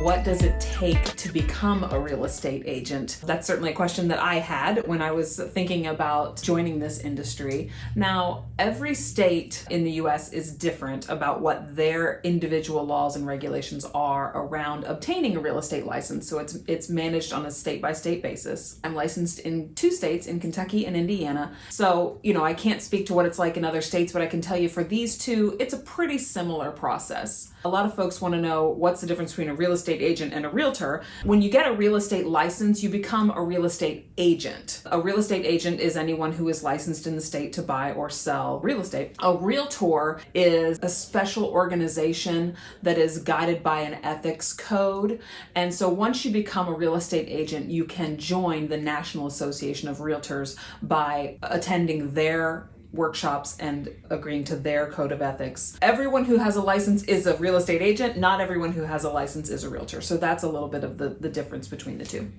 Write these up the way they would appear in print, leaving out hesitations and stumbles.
What does it take to become a real estate agent? That's certainly a question that I had when I was thinking about joining this industry. Now, every state in the US is different about what their individual laws and regulations are around obtaining a real estate license. So it's managed on a state-by-state basis. I'm licensed in 2 states, in Kentucky and Indiana. So, I can't speak to what it's like in other states, but I can tell you for these 2, it's a pretty similar process. A lot of folks want to know what's the difference between a real estate agent and a realtor. When you get a real estate license, you become a real estate agent. A real estate agent is anyone who is licensed in the state to buy or sell real estate. A realtor is a special organization that is guided by an ethics code. And so once you become a real estate agent, you can join the National Association of Realtors by attending their workshops and agreeing to their code of ethics. Everyone who has a license is a real estate agent. Not everyone who has a license is a realtor. So that's a little bit of the difference between the 2.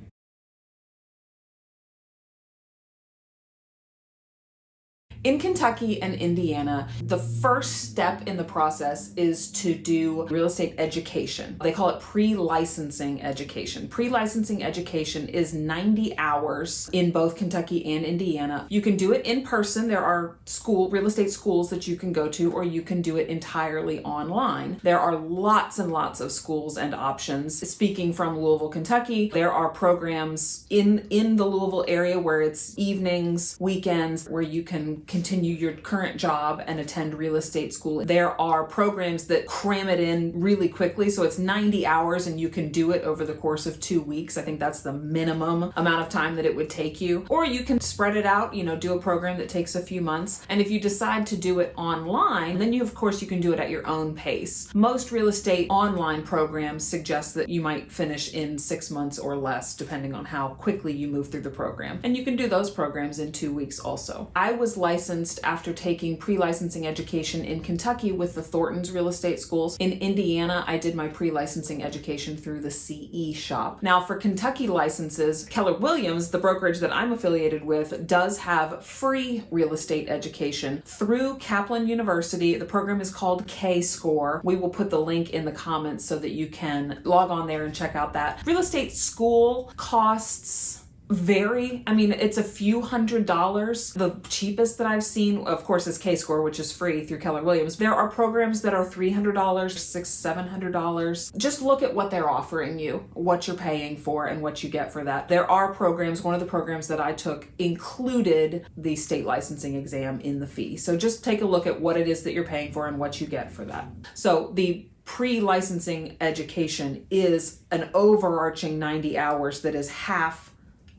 In Kentucky and Indiana, the first step in the process is to do real estate education. They call it pre-licensing education. Pre-licensing education is 90 hours in both Kentucky and Indiana. You can do it in person. There are real estate schools that you can go to, or you can do it entirely online. There are lots and lots of schools and options. Speaking from Louisville, Kentucky, there are programs in the Louisville area where it's evenings, weekends, where you can continue your current job and attend real estate school. There are programs that cram it in really quickly, so it's 90 hours and you can do it over the course of 2 weeks. I think that's the minimum amount of time that it would take you. Or you can spread it out, do a program that takes a few months. And if you decide to do it online, then you can do it at your own pace. Most real estate online programs suggest that you might finish in 6 months or less, depending on how quickly you move through the program. And you can do those programs in 2 weeks also. I was licensed after taking pre-licensing education in Kentucky with the Thornton's Real Estate Schools. In Indiana, I did my pre-licensing education through the CE shop. Now, for Kentucky licenses, Keller Williams, the brokerage that I'm affiliated with, does have free real estate education through Kaplan University. The program is called KSCORE. We will put the link in the comments so that you can log on there and check out that. Real estate school costs vary. It's a few $100s. The cheapest that I've seen, of course, is KSCORE, which is free through Keller Williams. There are programs that are $300, $600, $700. Just look at what they're offering you, what you're paying for, and what you get for that. There are programs, one of the programs that I took included the state licensing exam in the fee. So just take a look at what it is that you're paying for and what you get for that. So the pre-licensing education is an overarching 90 hours that is half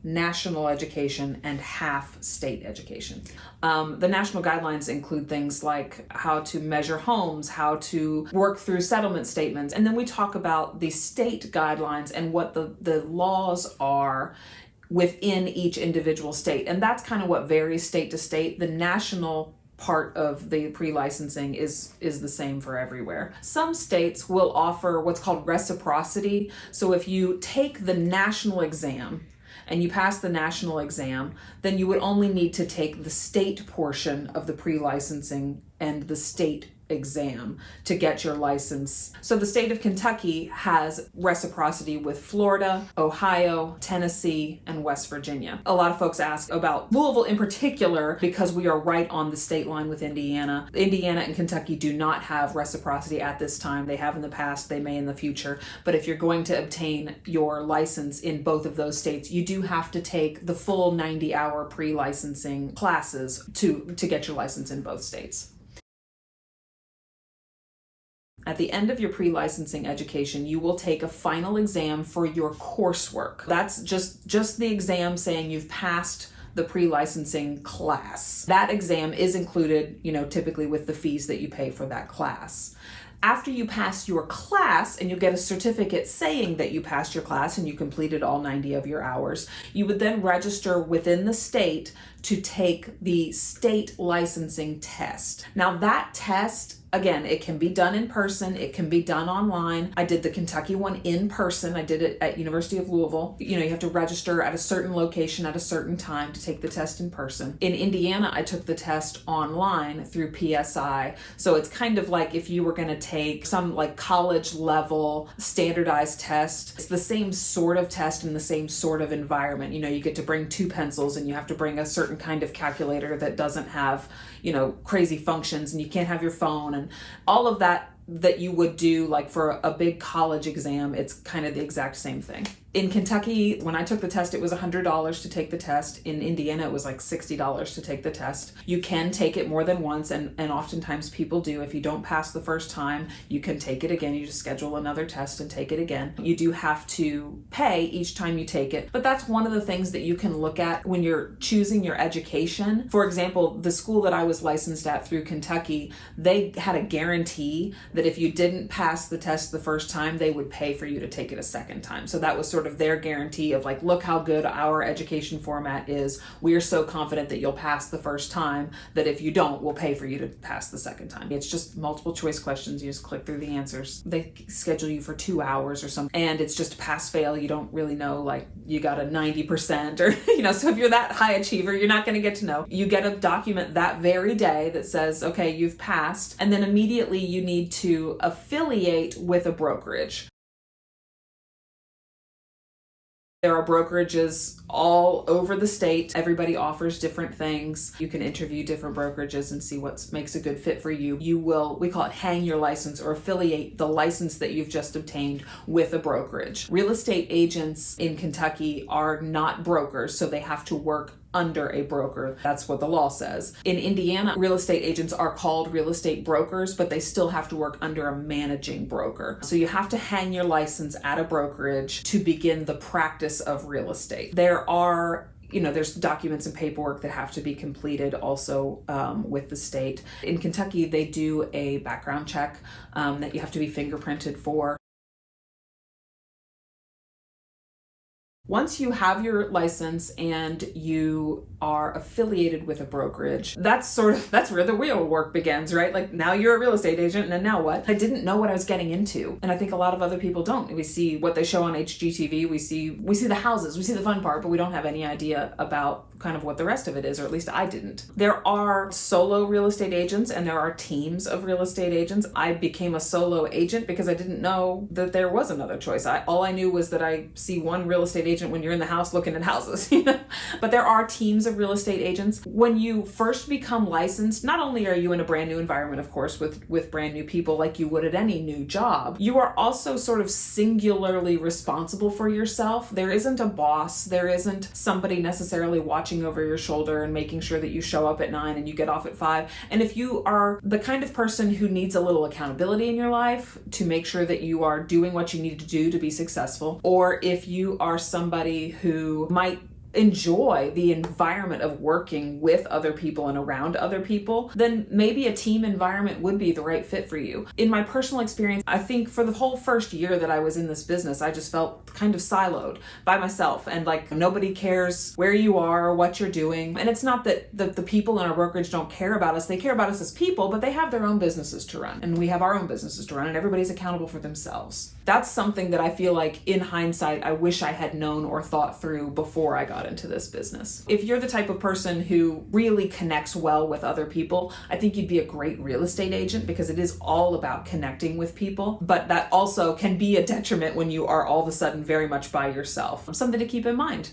national education and half state education. The national guidelines include things like how to measure homes, how to work through settlement statements, and then we talk about the state guidelines and what the laws are within each individual state. And that's kind of what varies state to state. The national part of the pre-licensing is the same for everywhere. Some states will offer what's called reciprocity. So if you take the national exam and you pass the national exam, then you would only need to take the state portion of the pre-licensing and the state exam to get your license. So the state of Kentucky has reciprocity with Florida, Ohio, Tennessee, and West Virginia. A lot of folks ask about Louisville in particular because we are right on the state line with Indiana. Indiana and Kentucky do not have reciprocity at this time. They have in the past, they may in the future. But if you're going to obtain your license in both of those states, you do have to take the full 90-hour pre-licensing classes to get your license in both states. At the end of your pre-licensing education, you will take a final exam for your coursework. That's just the exam saying you've passed the pre-licensing class. That exam is included, typically with the fees that you pay for that class. After you pass your class and you get a certificate saying that you passed your class and you completed all 90 of your hours, you would then register within the state to take the state licensing test. Now that test, again, it can be done in person, it can be done online. I did the Kentucky one in person. I did it at University of Louisville. You have to register at a certain location at a certain time to take the test in person. In Indiana, I took the test online through PSI. So it's kind of like if you were going to take some like college level standardized test. It's the same sort of test in the same sort of environment. You get to bring 2 pencils and you have to bring a certain kind of calculator that doesn't have, crazy functions, and you can't have your phone and all of that you would do like for a big college exam. It's kind of the exact same thing. In Kentucky, when I took the test, it was $100 to take the test. In Indiana, it was like $60 to take the test. You can take it more than once, and oftentimes people do. If you don't pass the first time, you can take it again. You just schedule another test and take it again. You do have to pay each time you take it, but that's one of the things that you can look at when you're choosing your education. For example, the school that I was licensed at through Kentucky, they had a guarantee that if you didn't pass the test the first time, they would pay for you to take it a second time. So that was sort of their guarantee of like, look how good our education format is. We are so confident that you'll pass the first time that if you don't, we'll pay for you to pass the second time. It's just multiple choice questions. You just click through the answers. They schedule you for 2 hours or something, and it's just pass fail. You don't really know, like you got a 90% or, so if you're that high achiever, you're not going to get to know. You get a document that very day that says, okay, you've passed, and then immediately you need to affiliate with a brokerage. There are brokerages all over the state. Everybody offers different things. You can interview different brokerages and see what makes a good fit for you. You will, we call it hang your license or affiliate the license that you've just obtained with a brokerage. Real estate agents in Kentucky are not brokers, so they have to work under a broker. That's what the law says. In Indiana, real estate agents are called real estate brokers, but they still have to work under a managing broker. So you have to hang your license at a brokerage to begin the practice of real estate. There are there's documents and paperwork that have to be completed also with the state. In Kentucky, they do a background check that you have to be fingerprinted for. Once you have your license and you are affiliated with a brokerage, that's where the real work begins, right? Like now you're a real estate agent, and then now what? I didn't know what I was getting into. And I think a lot of other people don't. We see what they show on HGTV, we see the houses, we see the fun part, but we don't have any idea about kind of what the rest of it is, or at least I didn't. There are solo real estate agents and there are teams of real estate agents. I became a solo agent because I didn't know that there was another choice. All I knew was that I see one real estate agent when you're in the house looking at houses, But there are teams of real estate agents. When you first become licensed, not only are you in a brand new environment, of course, with brand new people like you would at any new job, you are also sort of singularly responsible for yourself. There isn't a boss. There isn't somebody necessarily watching over your shoulder and making sure that you show up at 9 and you get off at 5. And if you are the kind of person who needs a little accountability in your life to make sure that you are doing what you need to do to be successful, or if you are somebody who might enjoy the environment of working with other people and around other people, then maybe a team environment would be the right fit for you. In my personal experience, I think for the whole first year that I was in this business, I just felt kind of siloed by myself, and like nobody cares where you are or what you're doing. And it's not that the people in our brokerage don't care about us. They care about us as people, but they have their own businesses to run, and we have our own businesses to run, and everybody's accountable for themselves. That's something that I feel like in hindsight, I wish I had known or thought through before I got into this business. If you're the type of person who really connects well with other people, I think you'd be a great real estate agent, because it is all about connecting with people, but that also can be a detriment when you are all of a sudden very much by yourself. Something to keep in mind.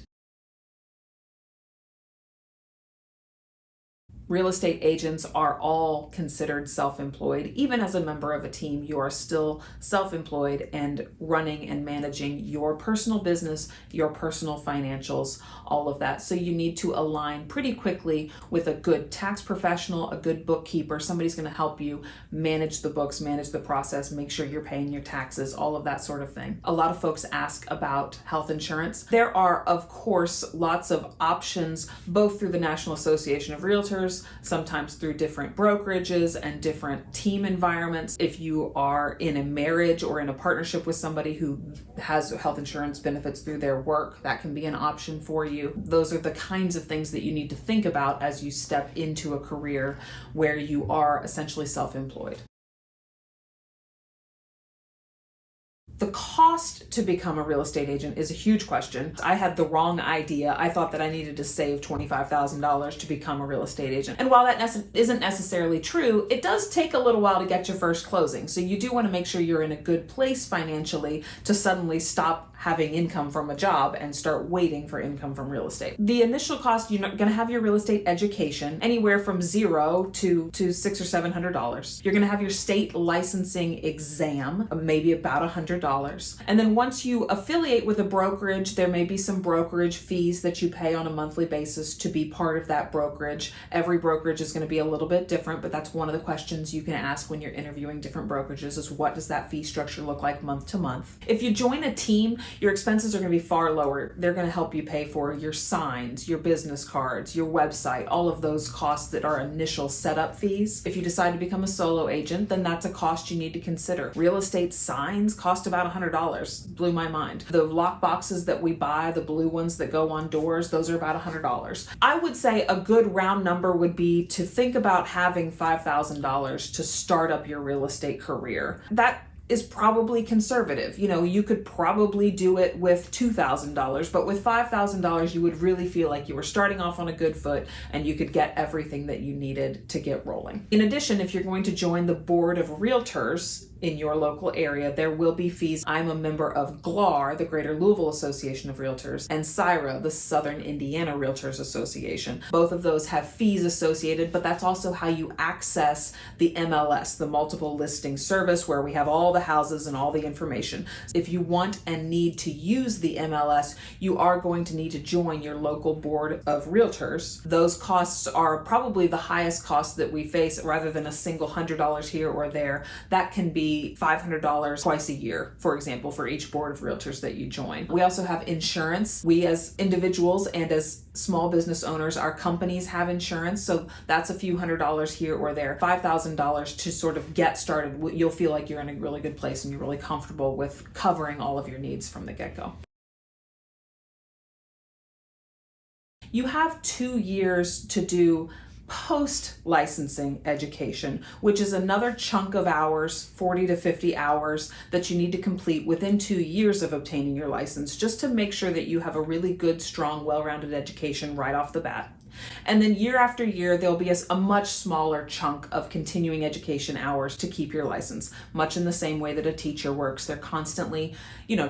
Real estate agents are all considered self-employed. Even as a member of a team, you are still self-employed and running and managing your personal business, your personal financials, all of that. So you need to align pretty quickly with a good tax professional, a good bookkeeper. Somebody's going to help you manage the books, manage the process, make sure you're paying your taxes, all of that sort of thing. A lot of folks ask about health insurance. There are, of course, lots of options, both through the National Association of Realtors, sometimes through different brokerages and different team environments. If you are in a marriage or in a partnership with somebody who has health insurance benefits through their work, that can be an option for you. Those are the kinds of things that you need to think about as you step into a career where you are essentially self-employed. The cost to become a real estate agent is a huge question. I had the wrong idea. I thought that I needed to save $25,000 to become a real estate agent. And while that isn't necessarily true, it does take a little while to get your first closing. So you do want to make sure you're in a good place financially to suddenly stop having income from a job and start waiting for income from real estate. The initial cost, you're going to have your real estate education anywhere from $0 to $600 or $700. You're going to have your state licensing exam, maybe about $100. And then once you affiliate with a brokerage, there may be some brokerage fees that you pay on a monthly basis to be part of that brokerage. Every brokerage is going to be a little bit different, but that's one of the questions you can ask when you're interviewing different brokerages is what does that fee structure look like month to month? If you join a team, your expenses are going to be far lower. They're going to help you pay for your signs, your business cards, your website, all of those costs that are initial setup fees. If you decide to become a solo agent, then that's a cost you need to consider. Real estate signs cost about $100. Blew my mind. The lock boxes that we buy, the blue ones that go on doors, those are about $100. I would say a good round number would be to think about having $5,000 to start up your real estate career. That is probably conservative. You could probably do it with $2,000, but with $5,000, you would really feel like you were starting off on a good foot and you could get everything that you needed to get rolling. In addition, if you're going to join the board of realtors in your local area, there will be fees. I'm a member of GLAR, the Greater Louisville Association of Realtors, and CIRA, the Southern Indiana Realtors Association. Both of those have fees associated, but that's also how you access the MLS, the multiple listing service, where we have all the houses and all the information. If you want and need to use the MLS, you are going to need to join your local board of realtors. Those costs are probably the highest cost that we face, rather than a single $100 here or there. That can be $500 twice a year, for example, for each board of realtors that you join. We also have insurance. We as individuals and as small business owners, our companies have insurance. So that's a few $100 here or there. $5,000 to sort of get started. You'll feel like you're in a really good place and you're really comfortable with covering all of your needs from the get-go. You have 2 years to do post-licensing education, which is another chunk of hours, 40 to 50 hours, that you need to complete within 2 years of obtaining your license, just to make sure that you have a really good, strong, well-rounded education right off the bat. And then year after year, there'll be a much smaller chunk of continuing education hours to keep your license, much in the same way that a teacher works. They're constantly,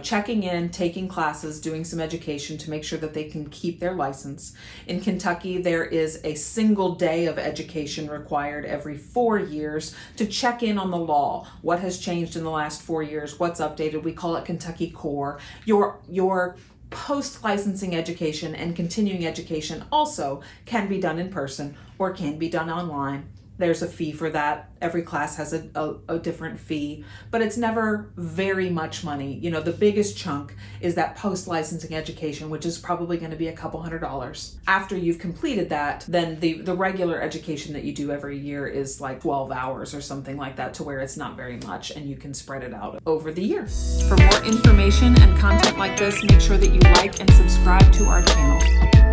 checking in, taking classes, doing some education to make sure that they can keep their license. In Kentucky, there is a single day of education required every 4 years to check in on the law. What has changed in the last 4 years? What's updated? We call it KSCORE. Your post-licensing education and continuing education also can be done in person or can be done online. There's a fee for that. Every class has a different fee, but it's never very much money. The biggest chunk is that post-licensing education, which is probably going to be a couple $100. After you've completed that, then the regular education that you do every year is like 12 hours or something like that, to where it's not very much and you can spread it out over the year. For more information and content like this, make sure that you like and subscribe to our channel.